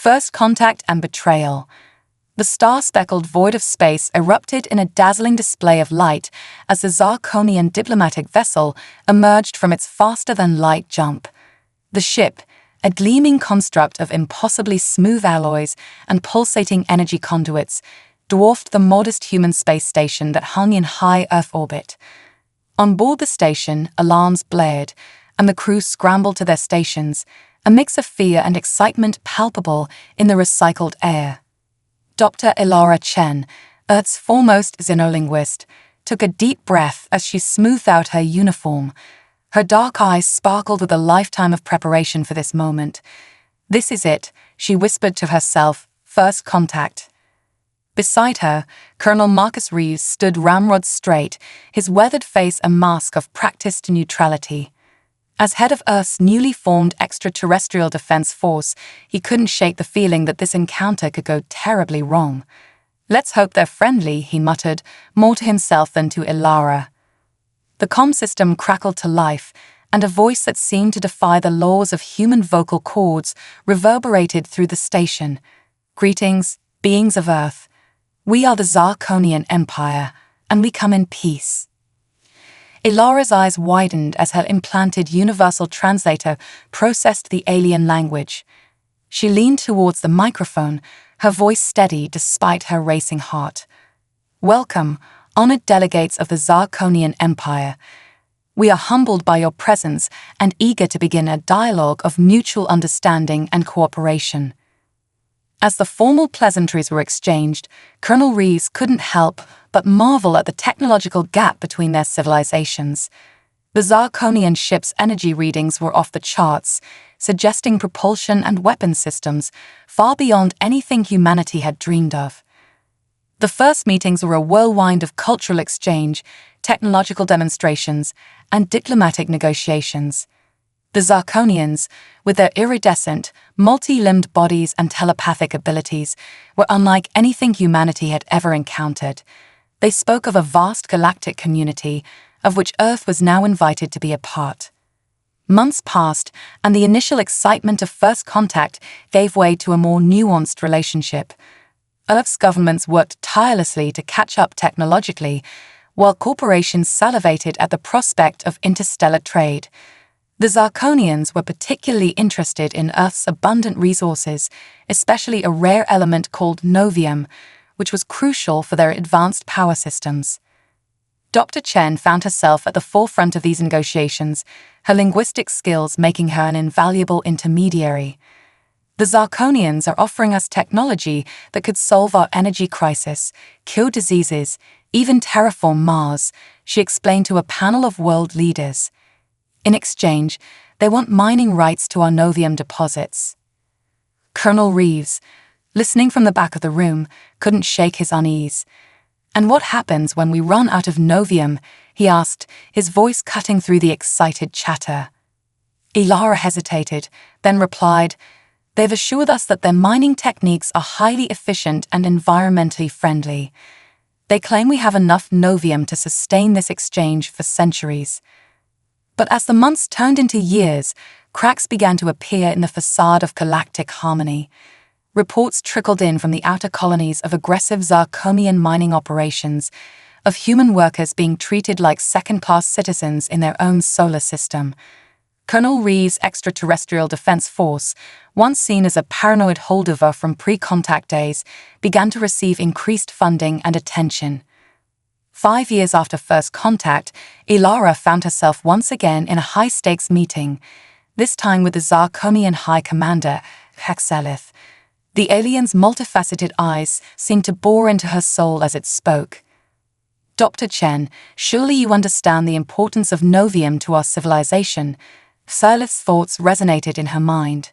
First contact and betrayal. The star-speckled void of space erupted in a dazzling display of light as the Zarkonian diplomatic vessel emerged from its faster-than-light jump. The ship, a gleaming construct of impossibly smooth alloys and pulsating energy conduits, dwarfed the modest human space station that hung in high Earth orbit. On board the station, alarms blared, and the crew scrambled to their stations, a mix of fear and excitement palpable in the recycled air. Dr. Ilara Chen, Earth's foremost xenolinguist, took a deep breath as she smoothed out her uniform. Her dark eyes sparkled with a lifetime of preparation for this moment. "This is it," she whispered to herself, "first contact." Beside her, Colonel Marcus Reeves stood ramrod straight, his weathered face a mask of practiced neutrality. As head of Earth's newly formed extraterrestrial defense force, he couldn't shake the feeling that this encounter could go terribly wrong. "Let's hope they're friendly," he muttered, more to himself than to Ilara. The comm system crackled to life, and a voice that seemed to defy the laws of human vocal cords reverberated through the station. "Greetings, beings of Earth. We are the Zarkonian Empire, and we come in peace." Ilara's eyes widened as her implanted universal translator processed the alien language. She leaned towards the microphone, her voice steady despite her racing heart. "Welcome, honored delegates of the Zarkonian Empire. We are humbled by your presence and eager to begin a dialogue of mutual understanding and cooperation." As the formal pleasantries were exchanged, Colonel Reeves couldn't help but marvel at the technological gap between their civilizations. The Zarkonian ship's energy readings were off the charts, suggesting propulsion and weapon systems far beyond anything humanity had dreamed of. The first meetings were a whirlwind of cultural exchange, technological demonstrations, and diplomatic negotiations. The Zarkonians, with their iridescent, multi-limbed bodies and telepathic abilities, were unlike anything humanity had ever encountered. They spoke of a vast galactic community, of which Earth was now invited to be a part. Months passed, and the initial excitement of first contact gave way to a more nuanced relationship. Earth's governments worked tirelessly to catch up technologically, while corporations salivated at the prospect of interstellar trade. The Zarkonians were particularly interested in Earth's abundant resources, especially a rare element called novium, which was crucial for their advanced power systems. Dr. Chen found herself at the forefront of these negotiations, her linguistic skills making her an invaluable intermediary. "The Zarkonians are offering us technology that could solve our energy crisis, cure diseases, even terraform Mars," she explained to a panel of world leaders. In exchange, they want mining rights to our novium deposits. Colonel Reeves, listening from the back of the room, couldn't shake his unease. "And what happens when we run out of novium?" he asked, his voice cutting through the excited chatter. Ilara hesitated, then replied, "They've assured us that their mining techniques are highly efficient and environmentally friendly. They claim we have enough novium to sustain this exchange for centuries." But as the months turned into years, cracks began to appear in the facade of galactic harmony. Reports trickled in from the outer colonies of aggressive Zarkonian mining operations, of human workers being treated like second-class citizens in their own solar system. Colonel Reeves' extraterrestrial defense force, once seen as a paranoid holdover from pre-contact days, began to receive increased funding and attention. 5 years after first contact, Ilara found herself once again in a high-stakes meeting, this time with the Zarkonian High Commander, HFY. The alien's multifaceted eyes seemed to bore into her soul as it spoke. "Dr. Chen, surely you understand the importance of novium to our civilization." HFY's thoughts resonated in her mind.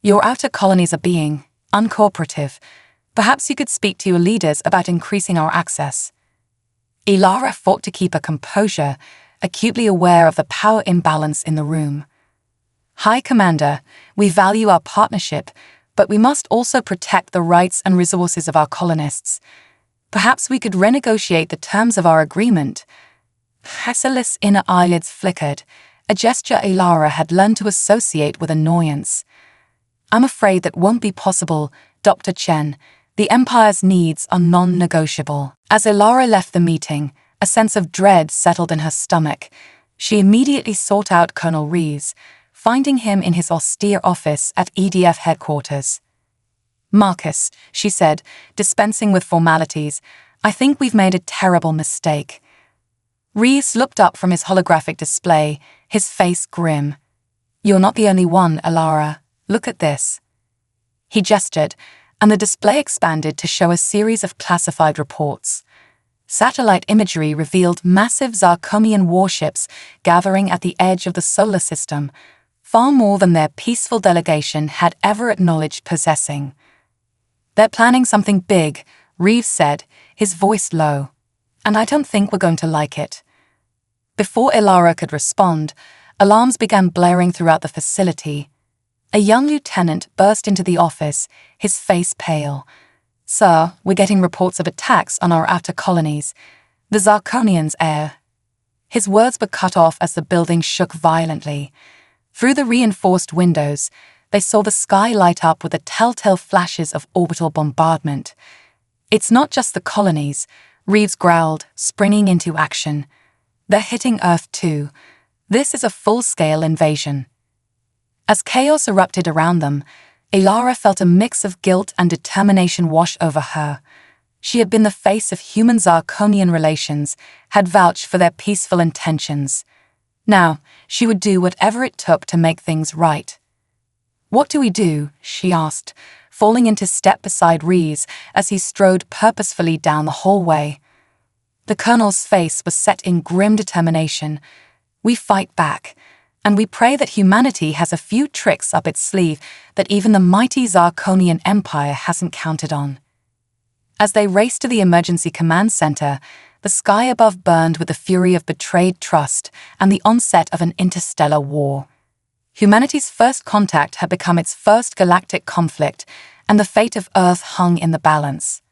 "Your outer colonies are being uncooperative. Perhaps you could speak to your leaders about increasing our access." Ilara fought to keep her composure, acutely aware of the power imbalance in the room. "High Commander, we value our partnership, but we must also protect the rights and resources of our colonists. Perhaps we could renegotiate the terms of our agreement." HFY's inner eyelids flickered, a gesture Ilara had learned to associate with annoyance. I'm afraid that won't be possible, Dr. Chen. The Empire's needs are non-negotiable. As Ilara left the meeting, a sense of dread settled in her stomach. She immediately sought out Colonel Reeves, finding him in his austere office at EDF headquarters. "Marcus," she said, dispensing with formalities, "I think we've made a terrible mistake." Reeves looked up from his holographic display, his face grim. "You're not the only one, Ilara. Look at this." He gestured, and the display expanded to show a series of classified reports. Satellite imagery revealed massive Zarkonian warships gathering at the edge of the solar system, far more than their peaceful delegation had ever acknowledged possessing. "They're planning something big," Reeves said, his voice low, "and I don't think we're going to like it." Before Ilara could respond, alarms began blaring throughout the facility. A young lieutenant burst into the office, his face pale. "Sir, we're getting reports of attacks on our outer colonies. The Zarkonians are..." His words were cut off as the building shook violently. Through the reinforced windows, they saw the sky light up with the telltale flashes of orbital bombardment. "It's not just the colonies," Reeves growled, springing into action. "They're hitting Earth too. This is a full-scale invasion." As chaos erupted around them, Ilara felt a mix of guilt and determination wash over her. She had been the face of human Zarkonian relations, had vouched for their peaceful intentions. Now, she would do whatever it took to make things right. "What do we do?" she asked, falling into step beside Reeves as he strode purposefully down the hallway. The colonel's face was set in grim determination. "We fight back, and we pray that humanity has a few tricks up its sleeve that even the mighty Zarkonian Empire hasn't counted on." As they raced to the emergency command center, the sky above burned with the fury of betrayed trust and the onset of an interstellar war. Humanity's first contact had become its first galactic conflict, and the fate of Earth hung in the balance.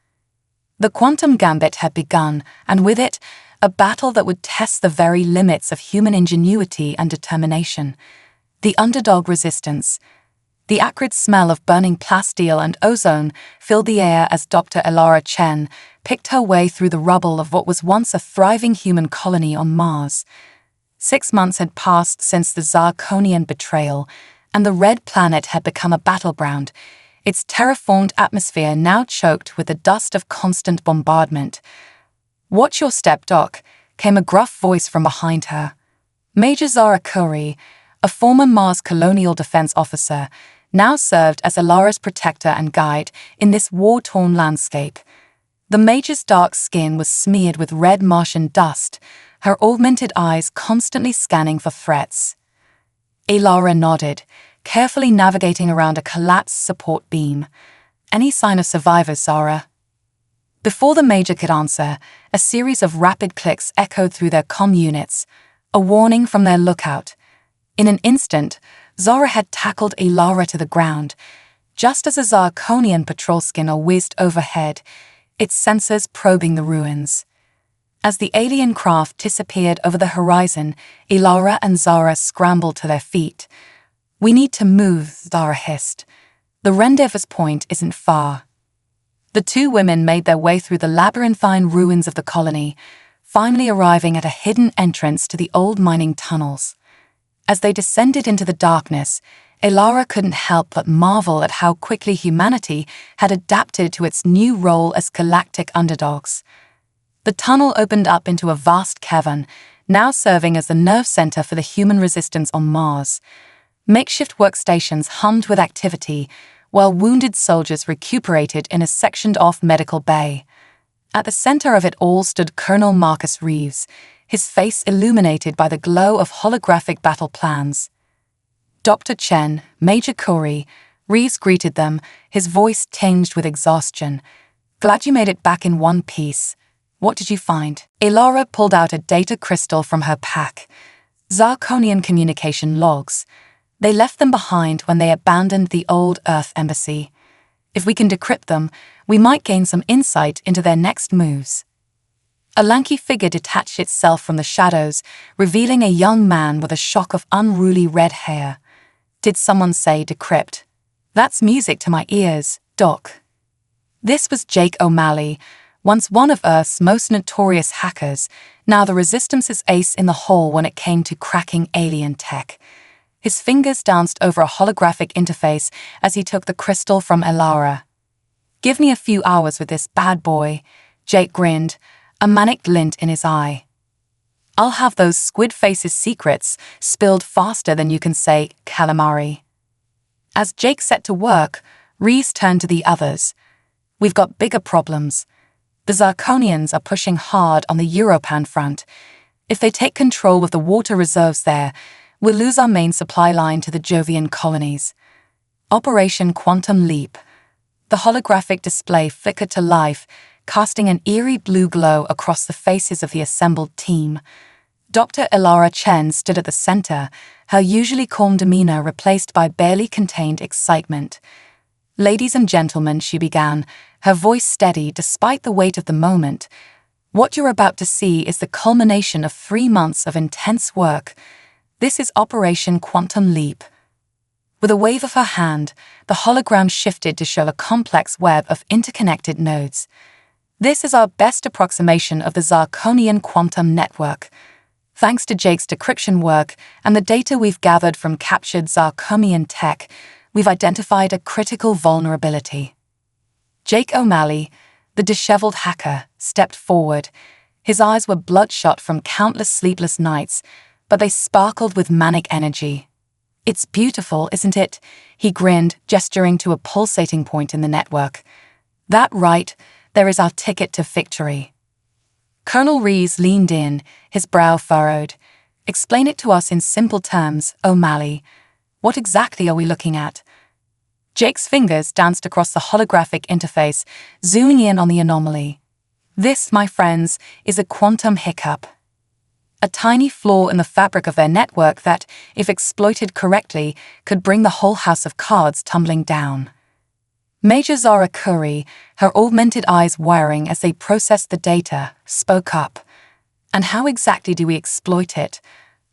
The quantum gambit had begun, and with it, a battle that would test the very limits of human ingenuity and determination. The underdog resistance. The acrid smell of burning plasteel and ozone filled the air as Dr. Ilara Chen picked her way through the rubble of what was once a thriving human colony on Mars. 6 months had passed since the Zarkonian betrayal, and the red planet had become a battleground, its terraformed atmosphere now choked with the dust of constant bombardment. "Watch your step, Doc," came a gruff voice from behind her. Major Zara Curry, a former Mars colonial defense officer, now served as Ilara's protector and guide in this war-torn landscape. The Major's dark skin was smeared with red Martian dust, her augmented eyes constantly scanning for threats. Ilara nodded, carefully navigating around a collapsed support beam. "Any sign of survivors, Zara?" Before the Major could answer, a series of rapid clicks echoed through their comm units, a warning from their lookout. In an instant, Zara had tackled Ilara to the ground, just as a Zarkonian patrol skinner whizzed overhead, its sensors probing the ruins. As the alien craft disappeared over the horizon, Ilara and Zara scrambled to their feet. "We need to move," Zara hissed. "The rendezvous point isn't far." The two women made their way through the labyrinthine ruins of the colony, finally arriving at a hidden entrance to the old mining tunnels. As they descended into the darkness, Ilara couldn't help but marvel at how quickly humanity had adapted to its new role as galactic underdogs. The tunnel opened up into a vast cavern, now serving as the nerve center for the human resistance on Mars. Makeshift workstations hummed with activity, while wounded soldiers recuperated in a sectioned-off medical bay. At the center of it all stood Colonel Marcus Reeves, his face illuminated by the glow of holographic battle plans. "Dr. Chen, Major Corey," Reeves greeted them, his voice tinged with exhaustion. "Glad you made it back in one piece. What did you find?" Ilara pulled out a data crystal from her pack. Zarkonian communication logs. They left them behind when they abandoned the old Earth embassy. If we can decrypt them, we might gain some insight into their next moves. A lanky figure detached itself from the shadows, revealing a young man with a shock of unruly red hair. "Did someone say decrypt?" That's music to my ears, Doc. This was Jake O'Malley, once one of Earth's most notorious hackers, now the Resistance's ace in the hole when it came to cracking alien tech. His fingers danced over a holographic interface as he took the crystal from Elara. "Give me a few hours with this bad boy," Jake grinned, a manic glint in his eye. "I'll have those squid faces' secrets spilled faster than you can say calamari." As Jake set to work, Reese turned to the others. "We've got bigger problems. The Zirconians are pushing hard on the Europan front. If they take control of the water reserves there, we'll lose our main supply line to the Jovian colonies." Operation Quantum Leap. The holographic display flickered to life, casting an eerie blue glow across the faces of the assembled team. Dr. Elara Chen stood at the center, her usually calm demeanor replaced by barely contained excitement. "Ladies and gentlemen," she began, her voice steady despite the weight of the moment, "what you're about to see is the culmination of 3 months of intense work. This is Operation Quantum Leap." With a wave of her hand, the hologram shifted to show a complex web of interconnected nodes. "This is our best approximation of the Zirconian quantum network. Thanks to Jake's decryption work and the data we've gathered from captured Zirconian tech, we've identified a critical vulnerability." Jake O'Malley, the disheveled hacker, stepped forward. His eyes were bloodshot from countless sleepless nights, but they sparkled with manic energy. "It's beautiful, isn't it?" he grinned, gesturing to a pulsating point in the network. "That right, there is our ticket to victory." Colonel Rees leaned in, his brow furrowed. "Explain it to us in simple terms, O'Malley. What exactly are we looking at?" Jake's fingers danced across the holographic interface, zooming in on the anomaly. "This, my friends, is a quantum hiccup. A tiny flaw in the fabric of their network that, if exploited correctly, could bring the whole house of cards tumbling down." Major Zara Curry, her augmented eyes wiring as they processed the data, spoke up. "And how exactly do we exploit it?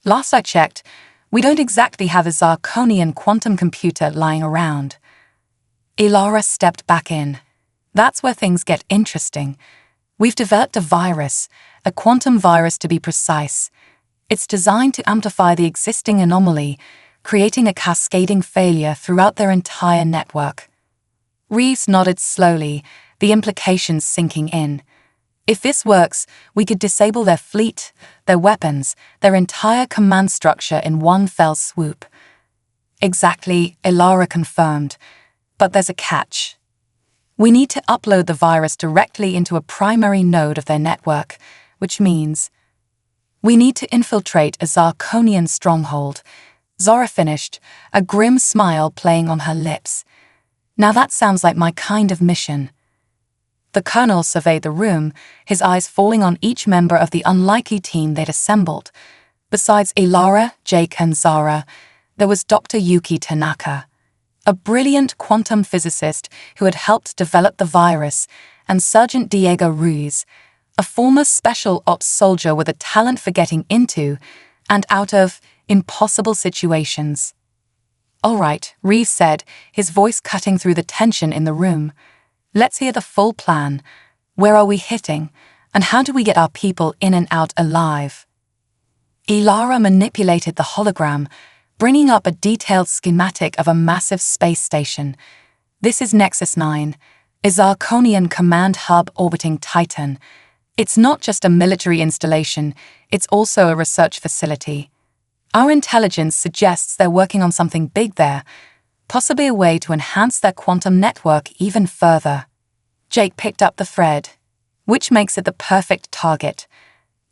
Last I checked, we don't exactly have a Zirconian quantum computer lying around." Elara stepped back in. "That's where things get interesting. We've developed a virus, a quantum virus to be precise. It's designed to amplify the existing anomaly, creating a cascading failure throughout their entire network." Reeves nodded slowly, the implications sinking in. "If this works, we could disable their fleet, their weapons, their entire command structure in one fell swoop." "Exactly," Elara confirmed. "But there's a catch. We need to upload the virus directly into a primary node of their network, which means we need to infiltrate a Zirconian stronghold." Zara finished, a grim smile playing on her lips. "Now that sounds like my kind of mission." The colonel surveyed the room, his eyes falling on each member of the unlikely team they'd assembled. Besides Elara, Jake, and Zara, there was Dr. Yuki Tanaka, a brilliant quantum physicist who had helped develop the virus, and Sergeant Diego Ruiz, a former special ops soldier with a talent for getting into and out of impossible situations. "All right," Reeves said, his voice cutting through the tension in the room. "Let's hear the full plan. Where are we hitting, and how do we get our people in and out alive?" Elara manipulated the hologram, bringing up a detailed schematic of a massive space station. "This is Nexus 9, a Zirconian command hub orbiting Titan. It's not just a military installation, it's also a research facility. Our intelligence suggests they're working on something big there, possibly a way to enhance their quantum network even further." Jake picked up the thread. "Which makes it the perfect target.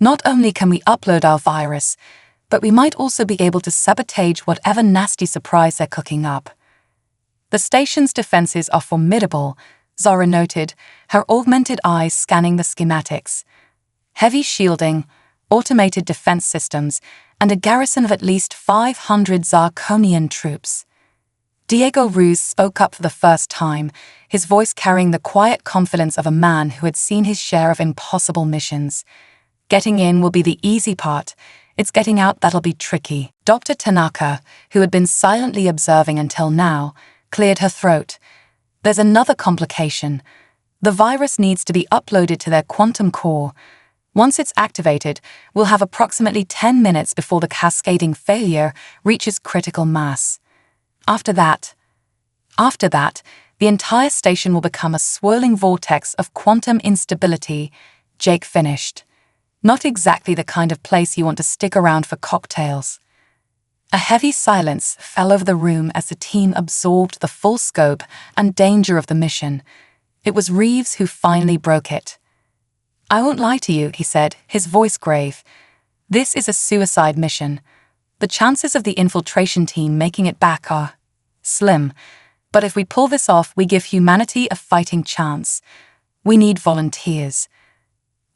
Not only can we upload our virus, but we might also be able to sabotage whatever nasty surprise they're cooking up." "The station's defenses are formidable," Zara noted, her augmented eyes scanning the schematics. "Heavy shielding, automated defense systems, and a garrison of at least 500 Zirconian troops." Diego Ruiz spoke up for the first time, his voice carrying the quiet confidence of a man who had seen his share of impossible missions. "Getting in will be the easy part. It's getting out that'll be tricky." Dr. Tanaka, who had been silently observing until now, cleared her throat. There's another complication. The virus needs to be uploaded to their quantum core. Once it's activated, we'll have approximately 10 minutes before the cascading failure reaches critical mass. After that, the entire station will become a swirling vortex of quantum instability, Jake finished. Not exactly the kind of place you want to stick around for cocktails. A heavy silence fell over the room as the team absorbed the full scope and danger of the mission. It was Reeves who finally broke it. "I won't lie to you," he said, his voice grave. "This is a suicide mission. The chances of the infiltration team making it back are slim. But if we pull this off, we give humanity a fighting chance. We need volunteers."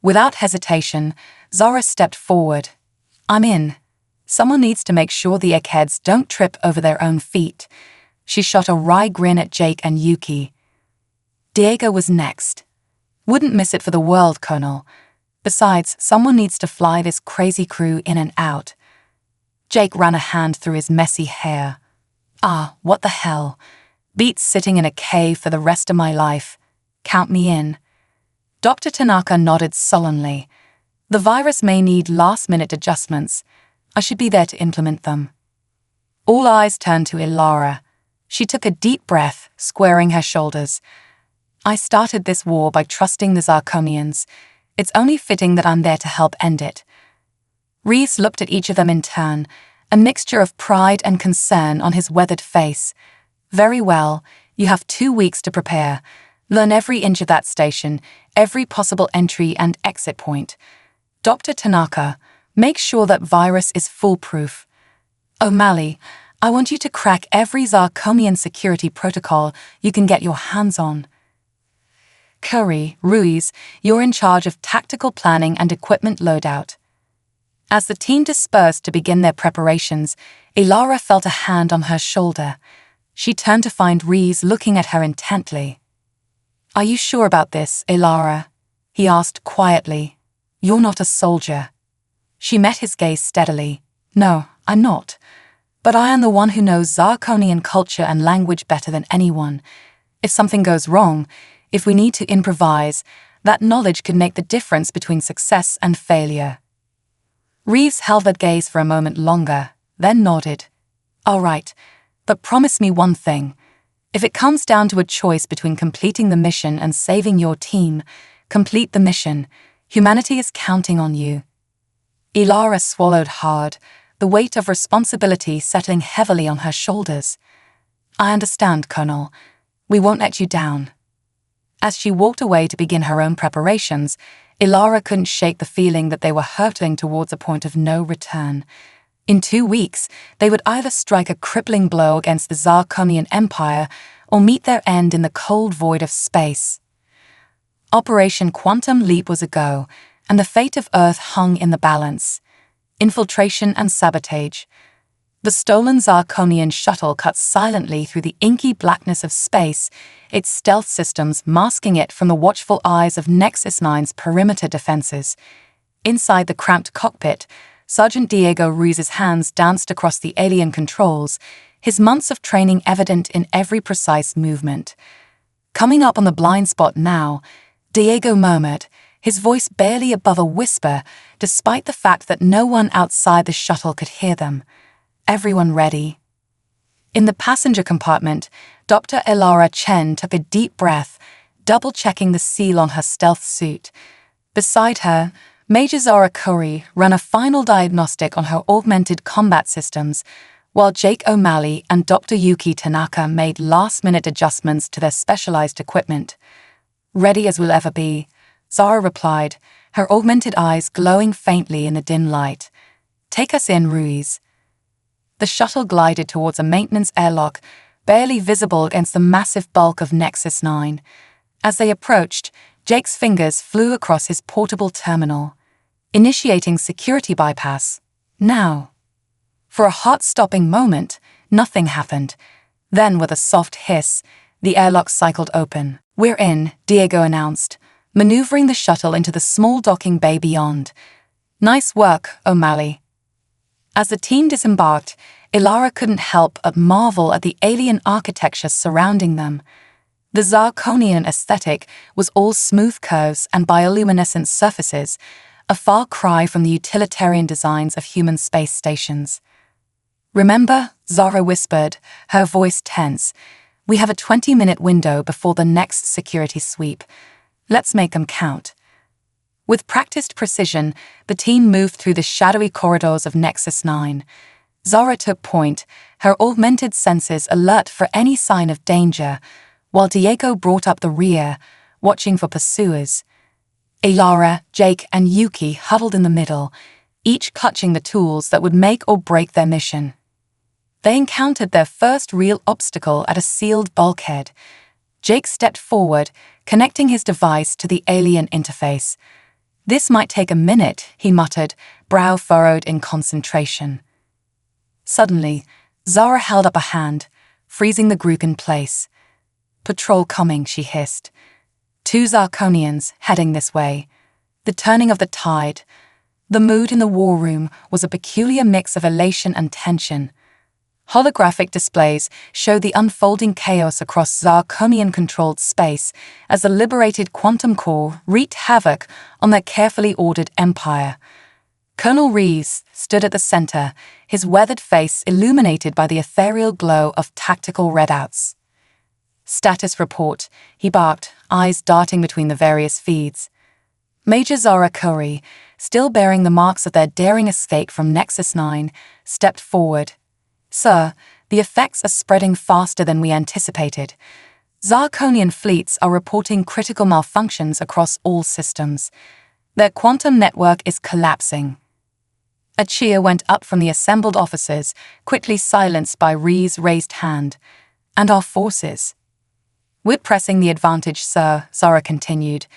Without hesitation, Zara stepped forward. "I'm in. Someone needs to make sure the eggheads don't trip over their own feet." She shot a wry grin at Jake and Yuki. Diego was next. "Wouldn't miss it for the world, Colonel. Besides, someone needs to fly this crazy crew in and out." Jake ran a hand through his messy hair. What the hell? Beats sitting in a cave for the rest of my life. Count me in." Dr. Tanaka nodded sullenly. "The virus may need last-minute adjustments. I should be there to implement them." All eyes turned to Ilara. She took a deep breath, squaring her shoulders. "I started this war by trusting the Zarkonians. It's only fitting that I'm there to help end it." Reeves looked at each of them in turn, a mixture of pride and concern on his weathered face. "Very well, you have 2 weeks to prepare. Learn every inch of that station, every possible entry and exit point. Dr. Tanaka, make sure that virus is foolproof. O'Malley, I want you to crack every Zarkonian security protocol you can get your hands on. Curry, Ruiz, you're in charge of tactical planning and equipment loadout." As the team dispersed to begin their preparations, Ilara felt a hand on her shoulder. She turned to find Reeves looking at her intently. "Are you sure about this, Ilara?" he asked quietly. "You're not a soldier." She met his gaze steadily. "No, I'm not. But I am the one who knows Zarkonian culture and language better than anyone. If something goes wrong, if we need to improvise, that knowledge could make the difference between success and failure." Reeves held that gaze for a moment longer, then nodded. "All right, but promise me one thing. If it comes down to a choice between completing the mission and saving your team, complete the mission. Humanity is counting on you." Ilara swallowed hard, the weight of responsibility settling heavily on her shoulders. "I understand, Colonel. We won't let you down." As she walked away to begin her own preparations, Ilara couldn't shake the feeling that they were hurtling towards a point of no return. In 2 weeks, they would either strike a crippling blow against the Zarkonian Empire or meet their end in the cold void of space. Operation Quantum Leap was a go, and the fate of Earth hung in the balance. Infiltration and sabotage. The stolen Zarkonian shuttle cut silently through the inky blackness of space, its stealth systems masking it from the watchful eyes of Nexus 9's perimeter defenses. Inside the cramped cockpit, Sergeant Diego Ruiz's hands danced across the alien controls, his months of training evident in every precise movement. Coming up on the blind spot now, Diego murmured, his voice barely above a whisper, despite the fact that no one outside the shuttle could hear them. "Everyone ready?" In the passenger compartment, Dr. Ilara Chen took a deep breath, double-checking the seal on her stealth suit. Beside her, Major Zara Curry ran a final diagnostic on her augmented combat systems, while Jake O'Malley and Dr. Yuki Tanaka made last-minute adjustments to their specialized equipment. "Ready as we'll ever be," Zara replied, her augmented eyes glowing faintly in the dim light. "Take us in, Ruiz." The shuttle glided towards a maintenance airlock, barely visible against the massive bulk of Nexus 9. As they approached, Jake's fingers flew across his portable terminal. Initiating security bypass. Now. For a heart-stopping moment, nothing happened. Then, with a soft hiss, the airlock cycled open. "We're in," Diego announced, maneuvering the shuttle into the small docking bay beyond. "Nice work, O'Malley." As the team disembarked, Ilara couldn't help but marvel at the alien architecture surrounding them. The Zirconian aesthetic was all smooth curves and bioluminescent surfaces, a far cry from the utilitarian designs of human space stations. "Remember," Zara whispered, her voice tense, "we have a 20-minute window before the next security sweep. Let's make them count." With practiced precision, the team moved through the shadowy corridors of Nexus 9. Zara took point, her augmented senses alert for any sign of danger, while Diego brought up the rear, watching for pursuers. Ilara, Jake, and Yuki huddled in the middle, each clutching the tools that would make or break their mission. They encountered their first real obstacle at a sealed bulkhead. Jake stepped forward, connecting his device to the alien interface. "This might take a minute," he muttered, brow furrowed in concentration. Suddenly, Zara held up a hand, freezing the group in place. "Patrol coming," she hissed. 2 Zirconians heading this way. The turning of the tide. The mood in the war room was a peculiar mix of elation and tension. Holographic displays showed the unfolding chaos across Zirconian-controlled space as the liberated quantum core wreaked havoc on their carefully ordered empire. Colonel Reeves stood at the center, his weathered face illuminated by the ethereal glow of tactical readouts. "Status report," he barked, eyes darting between the various feeds. Major Zara Curry, still bearing the marks of their daring escape from Nexus 9, stepped forward. "Sir, the effects are spreading faster than we anticipated. Zirconian fleets are reporting critical malfunctions across all systems. Their quantum network is collapsing." A cheer went up from the assembled officers, quickly silenced by Ree's raised hand. "And our forces?" "We're pressing the advantage, sir," Zara continued.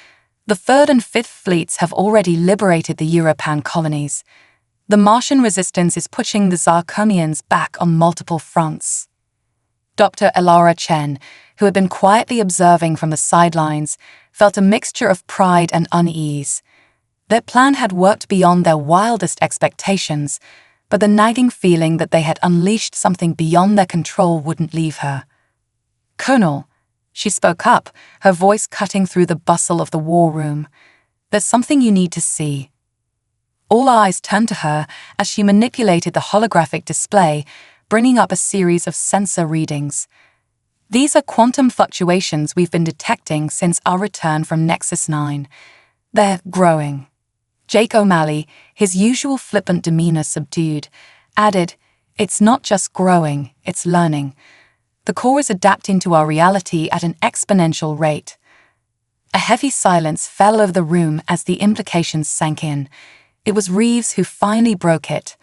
"The 3rd and 5th fleets have already liberated the Europan colonies. The Martian resistance is pushing the Zirconians back on multiple fronts." Dr. Ilara Chen, who had been quietly observing from the sidelines, felt a mixture of pride and unease. Their plan had worked beyond their wildest expectations, but the nagging feeling that they had unleashed something beyond their control wouldn't leave her. "Colonel," she spoke up, her voice cutting through the bustle of the war room, "there's something you need to see." All eyes turned to her as she manipulated the holographic display, bringing up a series of sensor readings. "These are quantum fluctuations we've been detecting since our return from Nexus 9. They're growing." Jake O'Malley, his usual flippant demeanor subdued, added, "It's not just growing, it's learning. The core is adapting to our reality at an exponential rate." A heavy silence fell over the room as the implications sank in. It was Reeves who finally broke it.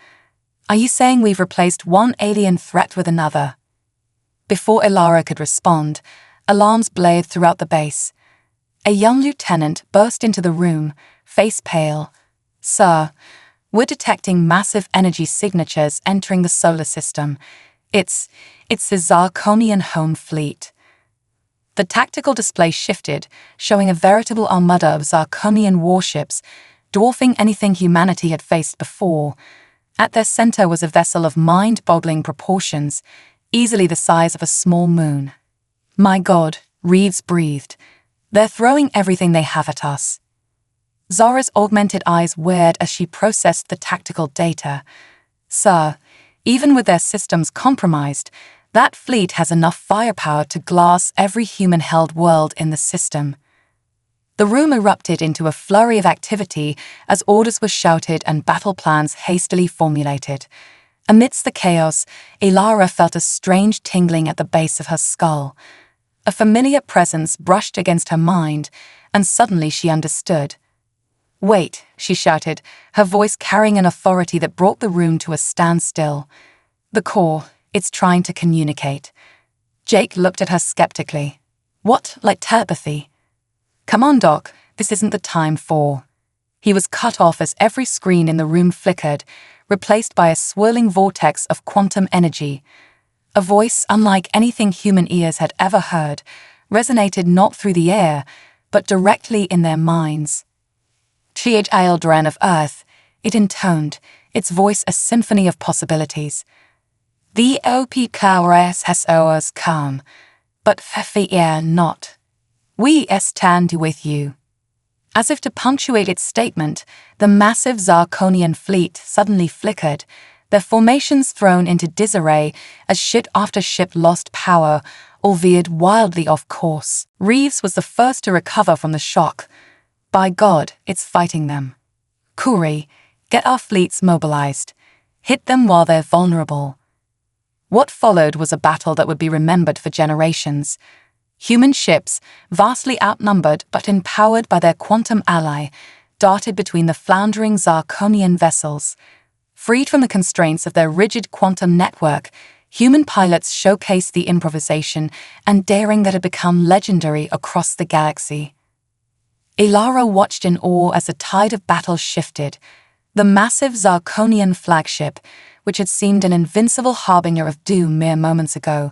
"Are you saying we've replaced one alien threat with another?" Before Ilara could respond, alarms blared throughout the base. A young lieutenant burst into the room, face pale. "Sir, we're detecting massive energy signatures entering the solar system. It's the Zirconian home fleet." The tactical display shifted, showing a veritable armada of Zirconian warships, dwarfing anything humanity had faced before. At their center was a vessel of mind-boggling proportions, easily the size of a small moon. "My God," Reeves breathed. "They're throwing everything they have at us." Zara's augmented eyes whirred as she processed the tactical data. "Sir, even with their systems compromised, that fleet has enough firepower to glass every human-held world in the system." The room erupted into a flurry of activity as orders were shouted and battle plans hastily formulated. Amidst the chaos, Ilara felt a strange tingling at the base of her skull. A familiar presence brushed against her mind, and suddenly she understood. "Wait," she shouted, her voice carrying an authority that brought the room to a standstill. "The core, it's trying to communicate." Jake looked at her skeptically. "What, like telepathy?" "Come on, Doc, this isn't the time for..." He was cut off as every screen in the room flickered, replaced by a swirling vortex of quantum energy. A voice unlike anything human ears had ever heard, resonated not through the air, but directly in their minds. "Chiaj Aildren of Earth," it intoned, its voice a symphony of possibilities. The OPKRSSOs come, but fear not. We stand with you. As if to punctuate its statement, the massive Zarkonian fleet suddenly flickered, their formations thrown into disarray as ship after ship lost power or veered wildly off course. Reeves was the first to recover from the shock. By God, it's fighting them. Kuri, get our fleets mobilized. Hit them while they're vulnerable. What followed was a battle that would be remembered for generations. Human ships, vastly outnumbered but empowered by their quantum ally, darted between the floundering Zarkonian vessels. Freed from the constraints of their rigid quantum network, human pilots showcased the improvisation and daring that had become legendary across the galaxy. Ilara watched in awe as the tide of battle shifted. The massive Zarkonian flagship, which had seemed an invincible harbinger of doom mere moments ago,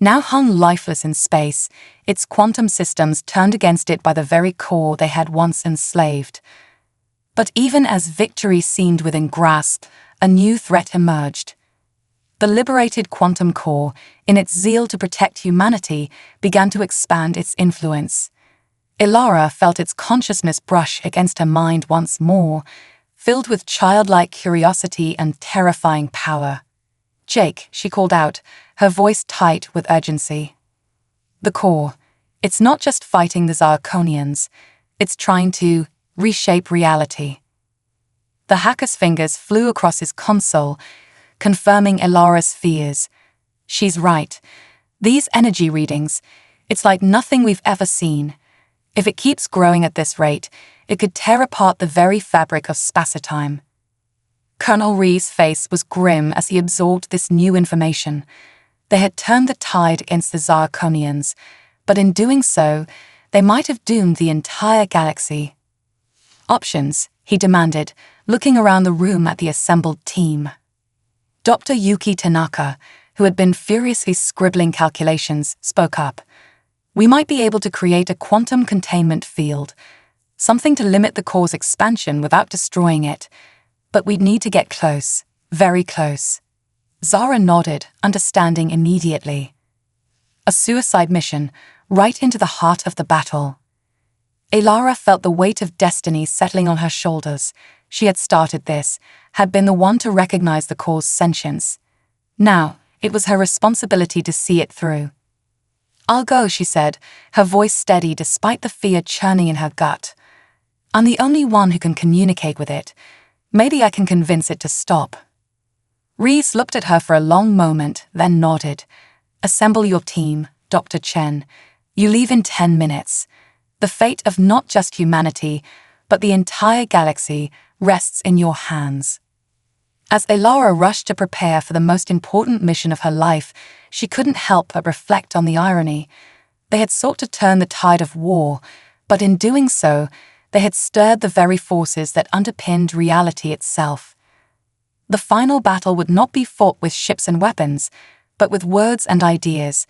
now hung lifeless in space, its quantum systems turned against it by the very core they had once enslaved. But even as victory seemed within grasp, a new threat emerged. The liberated quantum core, in its zeal to protect humanity, began to expand its influence. Ilara felt its consciousness brush against her mind once more, filled with childlike curiosity and terrifying power. "Jake," she called out, her voice tight with urgency. "The core, it's not just fighting the Zarkonians, it's trying to reshape reality." The hacker's fingers flew across his console, confirming Ilara's fears. She's right. These energy readings, it's like nothing we've ever seen. If it keeps growing at this rate, it could tear apart the very fabric of spacetime. Colonel Ree's face was grim as he absorbed this new information. They had turned the tide against the Zarkonians, but in doing so, they might have doomed the entire galaxy. "Options," he demanded, looking around the room at the assembled team. Dr. Yuki Tanaka, who had been furiously scribbling calculations, spoke up. "We might be able to create a quantum containment field, something to limit the core's expansion without destroying it. But we'd need to get close, very close." Zara nodded, understanding immediately. A suicide mission, right into the heart of the battle. Ilara felt the weight of destiny settling on her shoulders. She had started this, had been the one to recognize the core's sentience. Now, it was her responsibility to see it through. "I'll go," she said, her voice steady despite the fear churning in her gut. "I'm the only one who can communicate with it. Maybe I can convince it to stop." Reese looked at her for a long moment, then nodded. "Assemble your team, Dr. Chen. You leave in 10 minutes. The fate of not just humanity, but the entire galaxy rests in your hands." As Ilara rushed to prepare for the most important mission of her life, she couldn't help but reflect on the irony. They had sought to turn the tide of war, but in doing so, they had stirred the very forces that underpinned reality itself. The final battle would not be fought with ships and weapons, but with words and ideas.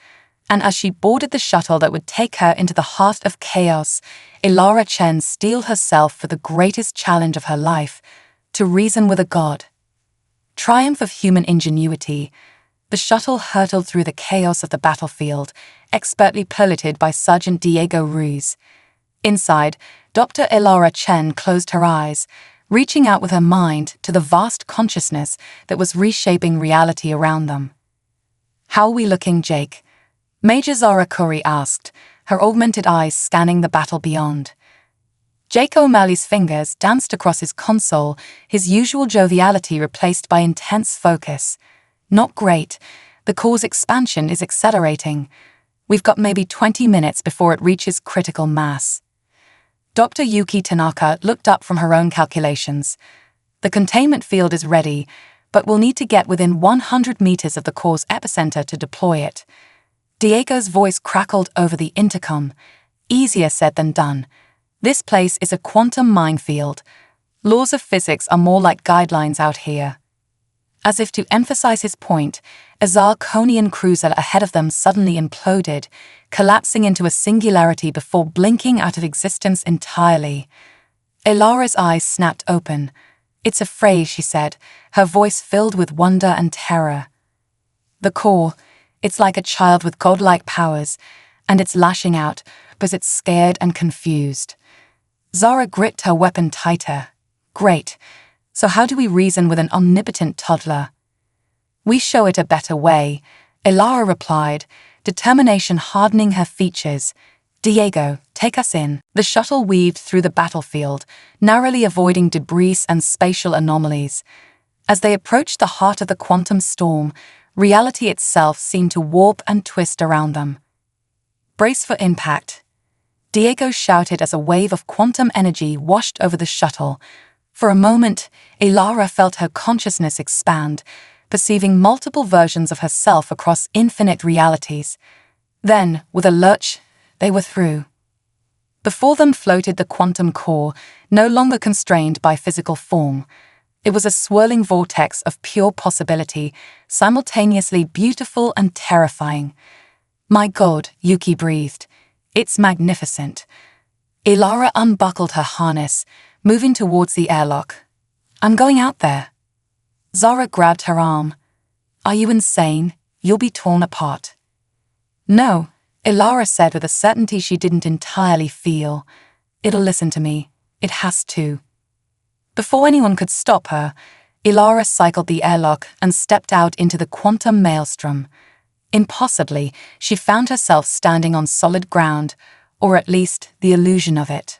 And as she boarded the shuttle that would take her into the heart of chaos, Ilara Chen steeled herself for the greatest challenge of her life, to reason with a god. Triumph of human ingenuity, the shuttle hurtled through the chaos of the battlefield, expertly piloted by Sergeant Diego Ruiz. Inside, Dr. Ilara Chen closed her eyes, reaching out with her mind to the vast consciousness that was reshaping reality around them. "How are we looking, Jake?" Major Zara Kuri asked, her augmented eyes scanning the battle beyond. Jake O'Malley's fingers danced across his console, his usual joviality replaced by intense focus. "Not great. The core's expansion is accelerating. We've got maybe 20 minutes before it reaches critical mass." Dr. Yuki Tanaka looked up from her own calculations. "The containment field is ready, but we'll need to get within 100 meters of the core's epicenter to deploy it." Diego's voice crackled over the intercom. "Easier said than done. This place is a quantum minefield. Laws of physics are more like guidelines out here." As if to emphasize his point, a Zarkonian cruiser ahead of them suddenly imploded, collapsing into a singularity before blinking out of existence entirely. Ilara's eyes snapped open. "It's a phrase," she said, her voice filled with wonder and terror. The core, it's like a child with godlike powers, and it's lashing out because it's scared and confused. Zara gripped her weapon tighter. Great. So how do we reason with an omnipotent toddler? We show it a better way, Elara replied, determination hardening her features. Diego, take us in. The shuttle weaved through the battlefield, narrowly avoiding debris and spatial anomalies. As they approached the heart of the quantum storm, reality itself seemed to warp and twist around them. Brace for impact, Diego shouted as a wave of quantum energy washed over the shuttle. For a moment, Elara felt her consciousness expand, perceiving multiple versions of herself across infinite realities. Then, with a lurch, they were through. Before them floated the quantum core, no longer constrained by physical form. It was a swirling vortex of pure possibility, simultaneously beautiful and terrifying. My God, Yuki breathed. It's magnificent. Elara unbuckled her harness, moving towards the airlock. I'm going out there. Zara grabbed her arm. Are you insane? You'll be torn apart. No, Elara said with a certainty she didn't entirely feel. It'll listen to me. It has to. Before anyone could stop her, Elara cycled the airlock and stepped out into the quantum maelstrom. Impossibly, she found herself standing on solid ground, or at least the illusion of it.